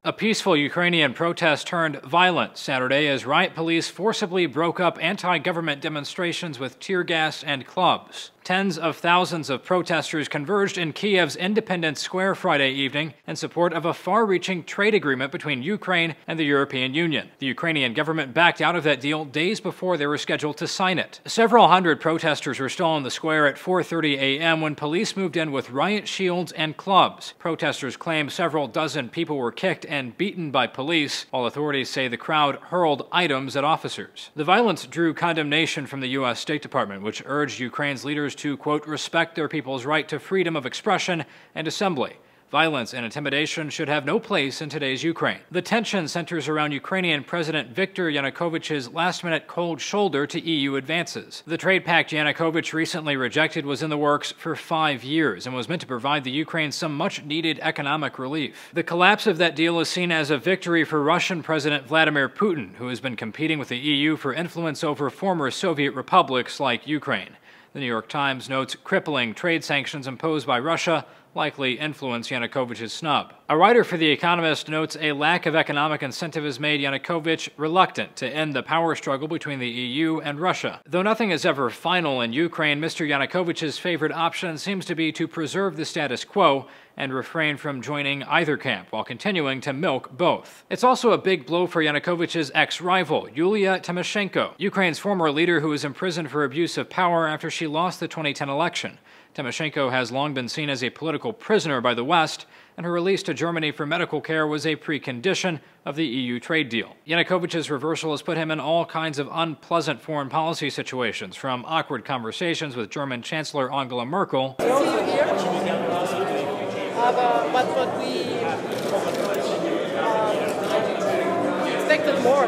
A peaceful Ukrainian protest turned violent Saturday as riot police forcibly broke up anti-government demonstrations with tear gas and clubs. Tens of thousands of protesters converged in Kiev's Independence Square Friday evening in support of a far-reaching trade agreement between Ukraine and the European Union. The Ukrainian government backed out of that deal days before they were scheduled to sign it. Several hundred protesters were still on the square at 4:30 a.m. when police moved in with riot shields and clubs. Protesters claim several dozen people were kicked and beaten by police, while authorities say the crowd hurled items at officers. The violence drew condemnation from the U.S. State Department, which urged Ukraine's leaders to, quote, respect their people's right to freedom of expression and assembly. Violence and intimidation should have no place in today's Ukraine. The tension centers around Ukrainian President Viktor Yanukovych's last-minute cold shoulder to EU advances. The trade pact Yanukovych recently rejected was in the works for 5 years and was meant to provide the Ukraine some much-needed economic relief. The collapse of that deal is seen as a victory for Russian President Vladimir Putin, who has been competing with the EU for influence over former Soviet republics like Ukraine. The New York Times notes crippling trade sanctions imposed by Russia likely influence Yanukovych's snub. A writer for The Economist notes a lack of economic incentive has made Yanukovych reluctant to end the power struggle between the EU and Russia. Though nothing is ever final in Ukraine, Mr. Yanukovych's favorite option seems to be to preserve the status quo and refrain from joining either camp while continuing to milk both. It's also a big blow for Yanukovych's ex-rival, Yulia Tymoshenko, Ukraine's former leader who was imprisoned for abuse of power after she lost the 2010 election. Tymoshenko has long been seen as a political prisoner by the West, and her release to Germany for medical care was a precondition of the EU trade deal. Yanukovych's reversal has put him in all kinds of unpleasant foreign policy situations, from awkward conversations with German Chancellor Angela Merkel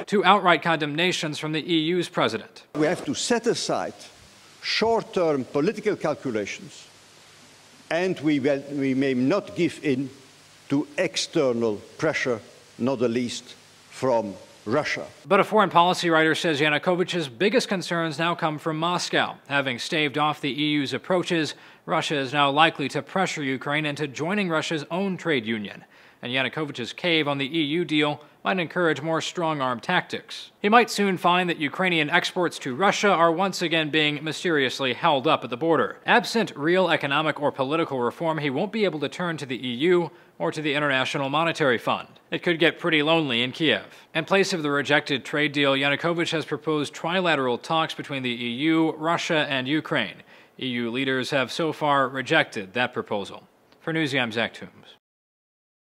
to outright condemnations from the EU's president. We have to set aside short-term political calculations, and we may not give in to external pressure, not the least from Russia. But a foreign policy writer says Yanukovych's biggest concerns now come from Moscow. Having staved off the EU's approaches, Russia is now likely to pressure Ukraine into joining Russia's own trade union. And Yanukovych's cave on the EU deal might encourage more strong-arm tactics. He might soon find that Ukrainian exports to Russia are once again being mysteriously held up at the border. Absent real economic or political reform, he won't be able to turn to the EU or to the International Monetary Fund. It could get pretty lonely in Kiev. In place of the rejected trade deal, Yanukovych has proposed trilateral talks between the EU, Russia, and Ukraine. EU leaders have so far rejected that proposal. For Newsy, I'm Zach Toombs.